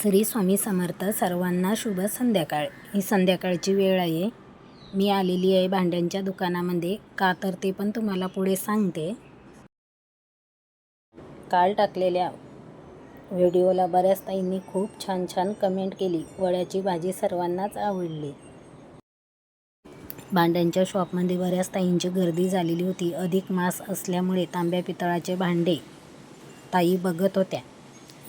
श्री स्वामी समर्थ. सर्वांना शुभ संध्याकाळ. ही संध्याकाळची वेळ आहे. मी आलेली आहे भांड्यांच्या दुकानामध्ये. का तर ते पण तुम्हाला पुढे सांगते. काल टाकलेल्या व्हिडिओला बऱ्याच ताईंनी खूप छान छान कमेंट केली. वड्याची भाजी सर्वांनाच आवडली. भांड्यांच्या शॉपमध्ये बऱ्याच ताईंची गर्दी झालेली होती. अधिक मास असल्यामुळे तांब्या पितळाचे भांडे ताई बघत होत्या.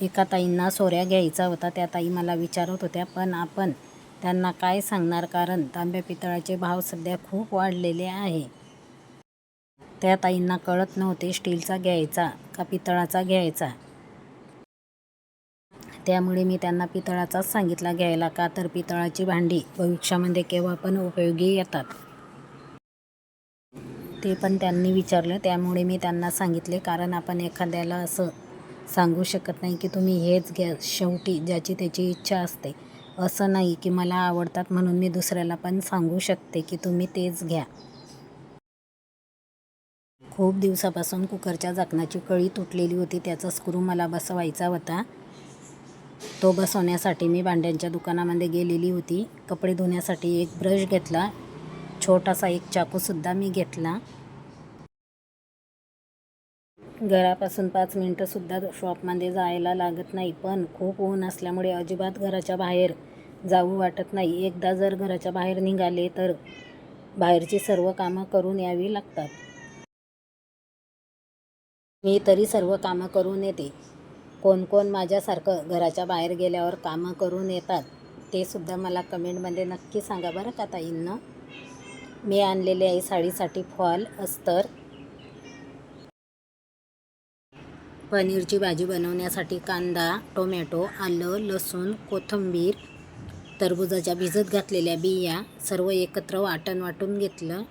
एका ताईंना सोऱ्या घ्यायचा होता. त्या ताई मला विचारत होत्या, पण आपण त्यांना काय सांगणार, कारण तांब्या पितळाचे भाव सध्या खूप वाढलेले आहे. त्या ताईंना कळत नव्हते स्टीलचा घ्यायचा का पितळाचा घ्यायचा. त्यामुळे मी त्यांना पितळाचाच सांगितला घ्यायला. का तर पितळाची भांडी भविष्यामध्ये केव्हा पण उपयोगी येतात. ते पण त्यांनी विचारलं, त्यामुळे मी त्यांना सांगितले. कारण आपण एखाद्याला असं सांगू शकत नाही की तुम्ही हेच घ्या. शेवटी ज्याची त्याची इच्छा असते. असं नाही की मला आवडतात म्हणून मी दुसऱ्याला पण सांगू शकते की तुम्ही तेच घ्या. खूप दिवसापासून कुकरच्या झाकणाची कळी तुटलेली होती. त्याचा स्क्रू मला बसवायचा होता. तो बसवण्यासाठी मी भांड्यांच्या दुकानामध्ये गेलेली होती. कपडे धुण्यासाठी एक ब्रश घेतला. छोटासा एक चाकूसुद्धा मी घेतला. घरापासून 5 मिनटंसुद्धा शॉपमध्ये जायला लागत नाही. पण खूप ऊन असल्यामुळे अजिबात घराच्या बाहेर जाऊ वाटत नाही. एकदा जर घराच्या बाहेर निघाले तर बाहेरची सर्व कामं करून यावी लागतात. मी तरी सर्व कामं करून येते. कोण कोण माझ्यासारखं घराच्या बाहेर गेल्यावर कामं करून येतात ते सुद्धा मला कमेंटमध्ये नक्की सांगा बरं का ताईंनो. मी आणलेले आहे साडीसाठी फॉल अस्तर. पनीरची भाजी बनवण्यासाठी कांदा, टोमॅटो, आलं, लसूण, कोथिंबीर, टरबूजाच्या भिजत घातलेल्या बिया सर्व एकत्र वाटून घेतलं.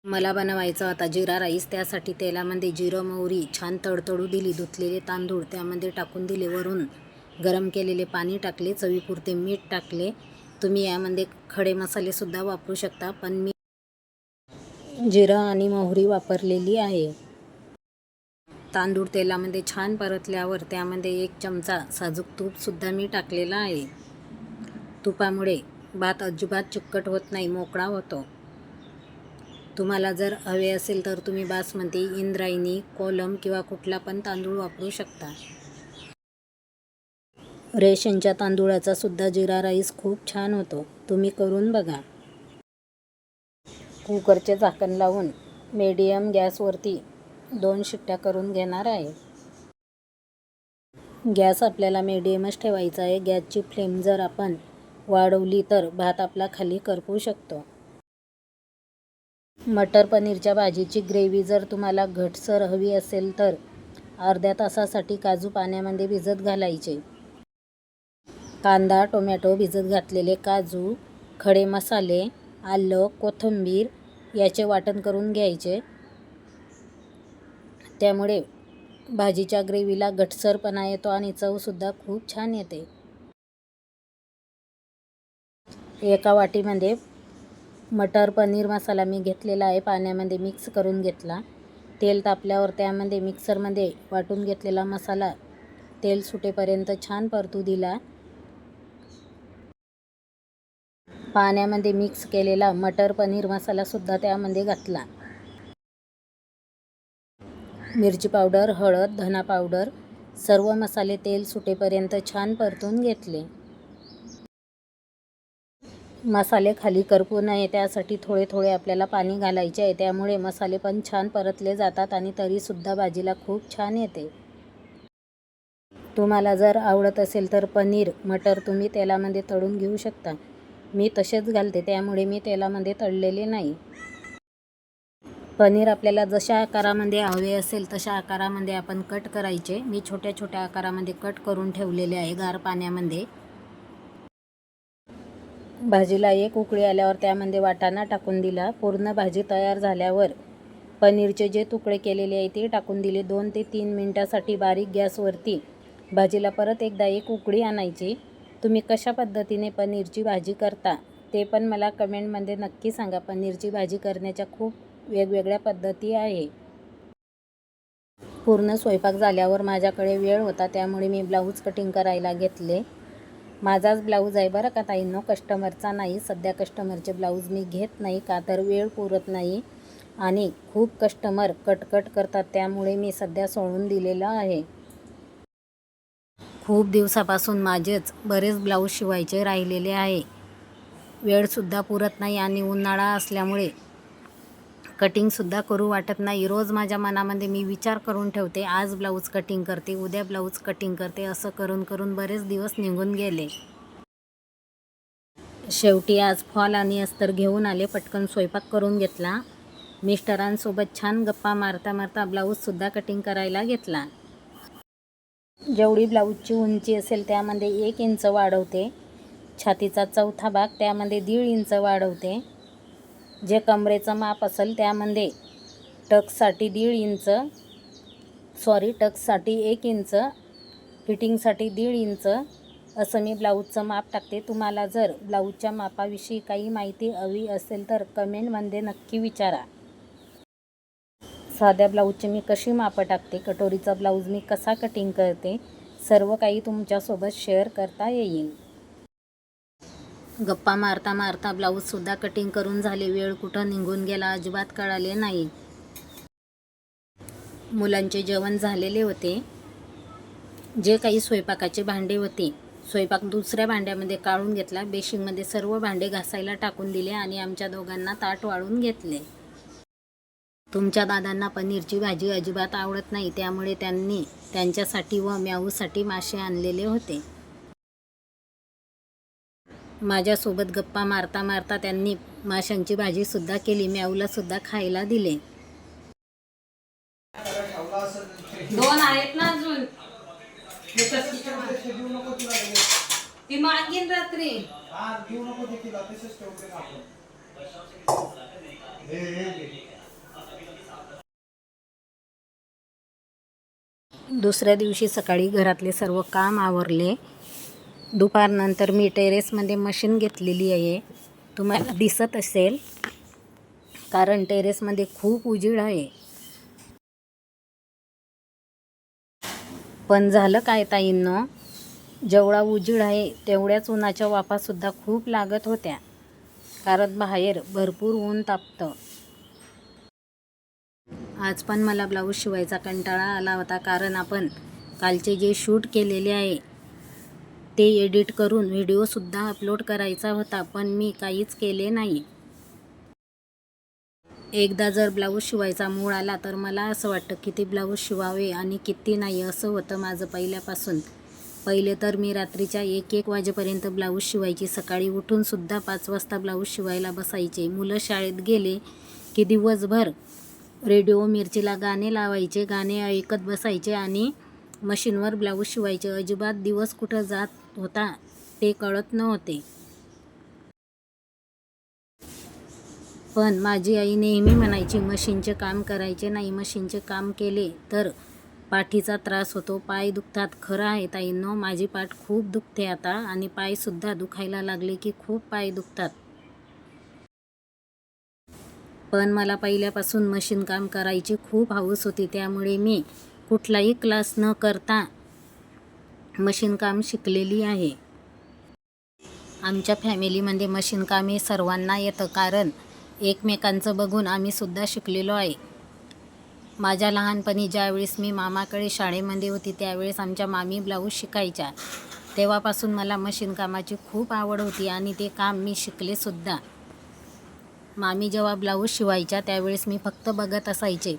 मला बनवायचा होता जिरा राईस. त्यासाठी तेलामध्ये जिरं मोहरी छान तडतडू दिली. धुतलेले तांदूळ त्यामध्ये टाकून दिले. वरून गरम केलेले पाणी टाकले. चवीपुरते मीठ टाकले. तुम्ही यामध्ये खडे मसालेसुद्धा वापरू शकता, पण मी जिरं आणि मोहरी वापरलेली आहे. तांदूळ तेलामध्ये छान परतल्यावर त्यामध्ये 1 चमचा साजूक तूपसुद्धा मी टाकलेला आहे. तुपामुळे भात अजिबात चिकट होत नाही, मोकळा होतो. तुम्हाला जर हवे असेल तर तुम्ही बासमती, इंद्रायणी, कोलम किंवा कुठला पण तांदूळ वापरू शकता. रेशनच्या तांदूळाचा सुद्धा जिरा राईस खूप छान होतो. तुम्ही करून बघा. कुकरचे झाकण लावून मीडियम गॅसवरती 2 शिट्ट्या करून घेणार आहे. गॅस आपल्याला मीडियमच ठेवायचा आहे. गॅसची फ्लेम जर आपण वाढवली तर भात आपला खाली करपू शकतो. मटर पनीरच्या भाजीची ग्रेव्ही जर तुम्हाला घटसर हवी असेल तर अर्ध्या तासासाठी काजू पाण्यामध्ये भिजत घालायचे. कांदा, टोमॅटो, भिजत घातलेले काजू, खडे मसाले, आलं, कोथिंबीर याचे वाटण करून घ्यायचे. त्यामुळे भाजीच्या ग्रेव्हीला घटसरपणा येतो आणि चवसुद्धा खूप छान येते. एका वाटीमध्ये मटर पनीर मसाला मी घेतलेला आहे. पाण्यामध्ये मिक्स करून घेतला. तेल तापल्यावर त्यामध्ये मिक्सरमध्ये वाटून घेतलेला मसाला तेल सुटेपर्यंत छान परतू दिला. पाण्यामध्ये मिक्स केलेला मटर पनीर मसालासुद्धा त्यामध्ये घातला. मिरची पावडर, हळद, धना पावडर सर्व मसाले तेल सुटेपर्यंत छान परतून घेतले. मसाले खाली करपू नये त्यासाठी थोडे थोडे आपल्याला पाणी घालायचे आहे. त्यामुळे मसाले पण छान परतले जातात आणि तरीसुद्धा भाजीला खूप छान येते. तुम्हाला जर आवडत असेल तर पनीर, मटर तुम्ही तेलामध्ये तळून घेऊ शकता. मी तसेच घालते, त्यामुळे मी तेलामध्ये तळलेले नाही. पनीर आपल्याला जशा आकारामध्ये हवे असेल तशा आकारामध्ये आपण कट करायचे. मी छोट्या छोट्या आकारामध्ये कट करून ठेवलेले आहे गार पाण्यामध्ये. भाजीला एक उकळी आल्यावर त्यामध्ये वाटाणा टाकून दिला. पूर्ण भाजी तयार झाल्यावर पनीरचे जे तुकडे केलेले आहे ते टाकून दिले. 2 ते 3 मिनटासाठी बारीक गॅसवरती भाजीला परत एकदा एक उकळी आणायची. तुम्ही कशा पद्धतीने पनीरची भाजी करता ते पण मला कमेंटमध्ये नक्की सांगा. पनीरची भाजी करण्याच्या खूप वेगवेगळ्या पद्धती आहे. पूर्ण स्वयंपाक झाल्यावर माझ्याकडे वेळ होता, त्यामुळे मी ब्लाऊज कटिंग करायला घेतले. माझाच ब्लाऊज आहे बरं का ताईंनो, कस्टमरचा नाही. सध्या कस्टमरचे ब्लाऊज मी घेत नाही, का तर वेळ पुरत नाही आणि खूप कस्टमर कटकट करतात, त्यामुळे मी सध्या सोडून दिलेलं आहे. खूप दिवसापासून माझेच बरेच ब्लाऊज शिवायचे राहिलेले आहे. वेळसुद्धा पुरत नाही आणि उन्हाळा असल्यामुळे कटिंगसुद्धा करू वाटत नाही. रोज माझ्या मनामध्ये मी विचार करून ठेवते, आज ब्लाऊज कटिंग करते, उद्या ब्लाऊज कटिंग करते. असं करून करून बरेच दिवस निघून गेले. शेवटी आज फॉल आणि अस्तर घेऊन आले. पटकन स्वयंपाक करून घेतला. मिस्टरांसोबत छान गप्पा मारता मारता ब्लाऊजसुद्धा कटिंग करायला घेतला. जेवढी ब्लाऊजची उंची असेल त्यामध्ये 1 इंच वाढवते. छातीचा चौथा भाग त्यामध्ये 1.5 इंच वाढवते. जे कमरेचं माप असेल त्यामध्ये टक्ससाठी 1.5 इंच, टक्ससाठी 1 इंच, फिटिंगसाठी 1.5 इंच असं मी ब्लाऊजचं माप टाकते. तुम्हाला जर ब्लाऊजच्या मापाविषयी काही माहिती हवी असेल तर कमेंटमध्ये नक्की विचारा. साध्या ब्लाऊजची मी कशी मापं टाकते, कटोरीचा ब्लाऊज मी कसा कटिंग करते, सर्व काही तुमच्यासोबत शेअर करता येईल. गप्पा मारता मारता ब्लाऊजसुद्धा कटिंग करून झाले. वेळ कुठं निघून गेला अजिबात कळाले नाही. मुलांचे जेवण झालेले होते. जे काही स्वयंपाकाचे भांडे होते, स्वयंपाक दुसऱ्या भांड्यामध्ये काढून घेतला. बेसिंगमध्ये सर्व भांडे घासायला टाकून दिले आणि आमच्या दोघांना ताट वाढून घेतले. तुमच्या दादांना पनीरची भाजी अजिबात आवडत नाही, त्यामुळे त्यांनी त्यांच्यासाठी व म्याऊसाठी मासे आणलेले होते. माझ्यासोबत गप्पा मारता मारता त्यांनी माशांची भाजीसुद्धा केली. म्याऊलासुद्धा खायला दिले. 2 आहेत ना अजून, ती मागीन रात्री. दुसऱ्या दिवशी सकाळी घरातले सर्व काम आवरले. दुपारनंतर मी टेरेसमध्ये मशीन घेतलेली आहे. तुम्हाला दिसत असेल, कारण टेरेसमध्ये खूप उजेड आहे. पण झालं काय ताईंनो, जेवढा उजेड आहे तेवढ्याच उन्हाच्या वाफासुद्धा खूप लागत होत्या, कारण बाहेर भरपूर ऊन तापतं. आज पण मला ब्लाऊज शिवायचा कंटाळा आला होता, कारण आपण कालचे जे शूट केलेले आहे ते एडिट करून व्हिडिओसुद्धा अपलोड करायचा होता, पण मी काहीच केले नाही. एकदा जर ब्लाऊज शिवायचा मूड आला तर मला असं वाटतं किती ब्लाऊज शिवावे आणि किती नाही, असं होतं माझं पहिल्यापासून. पहिले तर मी रात्रीच्या 1-1 वाजेपर्यंत ब्लाऊज शिवायची. सकाळी उठूनसुद्धा 5 वाजता ब्लाऊज शिवायला बसायचे. मुलं शाळेत गेले की दिवसभर रेडिओ मिरचीला गाणे लावायचे, गाणे ऐकत बसायचे आणि मशीनवर ब्लाऊज शिवायचे. अजिबात दिवस कुठं जात होता ते कळत नव्हते. पण माझी आई नेहमी म्हणायची, मशीनचे काम करायचे नाही. मशीनचे काम केले तर पाठीचा त्रास होतो, पाय दुखतात. खरं आहे ताईंनो, माझी पाठ खूप दुखते आता आणि पायसुद्धा दुखायला लागले की खूप पाय दुखतात. पण मला पहिल्यापासून मशीन काम करायची खूप हौस होती, त्यामुळे मी कुठलाही क्लास न करता मशीन काम शिकलेली आहे. आमच्या फॅमिलीमध्ये मशीन काम हे सर्वांना येतं, कारण एकमेकांचं बघून आम्हीसुद्धा शिकलेलो आहे. माझ्या लहानपणी ज्यावेळेस मी मामाकडे शाळेमध्ये होती त्यावेळेस आमच्या मामी ब्लाऊज शिकायच्या. तेव्हापासून मला मशीन कामाची खूप आवड होती आणि ते काम मी शिकलेसुद्धा. मामी जेव्हा ब्लाऊज शिवायच्या त्यावेळेस मी फक्त बघत असायचे.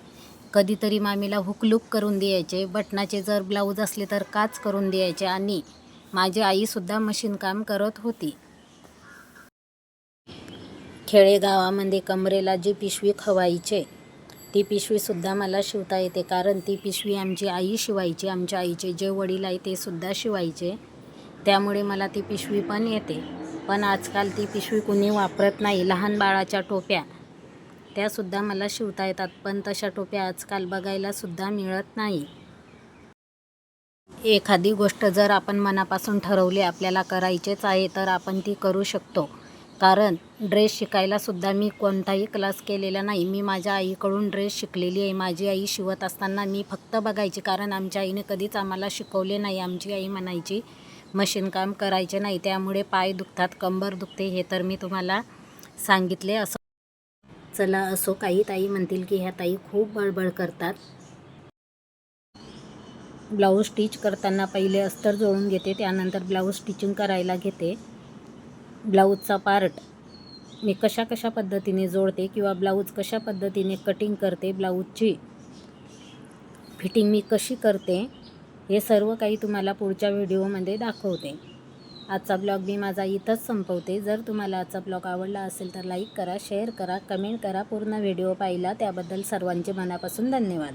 कधीतरी मामीला हुकलूक करून द्यायचे, बटनाचे जर ब्लाऊज असले तर काच करून द्यायचे आणि माझी आईसुद्धा मशीन काम करत होती. खेडेगावामध्ये कमरेला जी पिशवी खवायचे ती पिशवीसुद्धा मला शिवता येते, कारण ती पिशवी आमची आई शिवायची. आमच्या आईचे जे वडील आहे ते सुद्धा शिवायचे, त्यामुळे मला ती पिशवी पण येते. पण आजकाल ती पिशवी कुणी वापरत नाही. लहान बाळाच्या टोप्या त्यासुद्धा मला शिवता येतात, पण तशा टोप्या आजकाल बघायलासुद्धा मिळत नाही. एखादी गोष्ट जर आपण मनापासून ठरवली आपल्याला करायचेच आहे तर आपण ती करू शकतो. कारण ड्रेस शिकायलासुद्धा मी कोणताही क्लास केलेला नाही. मी माझ्या आईकडून ड्रेस शिकलेली आहे. माझी आई शिवत असताना मी फक्त बघायची, कारण आमच्या आईने कधीच आम्हाला शिकवले नाही. आमची आई म्हणायची मशीन काम करायचे नाही, त्यामुळे पाय दुखतात, कंबर दुखते, हे तर मी तुम्हाला सांगितले. असं चला असो, काही ताई म्हणतील की ह्या ताई खूप बडबड करतात. ब्लाऊज स्टिच करताना पहिले अस्तर जोडून घेते, त्यानंतर ब्लाऊज स्टिचिंग करायला घेते. ब्लाऊजचा पार्ट मी कशा पद्धतीने जोडते किंवा ब्लाऊज कशा पद्धतीने कटिंग करते, ब्लाऊजची फिटिंग मी कशी करते, हे सर्व काही तुम्हाला पुढच्या व्हिडिओमध्ये दाखवते. आजचा ब्लॉग मी माझा इथंच संपवते. जर तुम्हाला आजचा ब्लॉग आवडला असेल तर लाईक करा, शेअर करा, कमेंट करा. पूर्ण व्हिडिओ पाहिला त्याबद्दल सर्वांचे मनापासून धन्यवाद.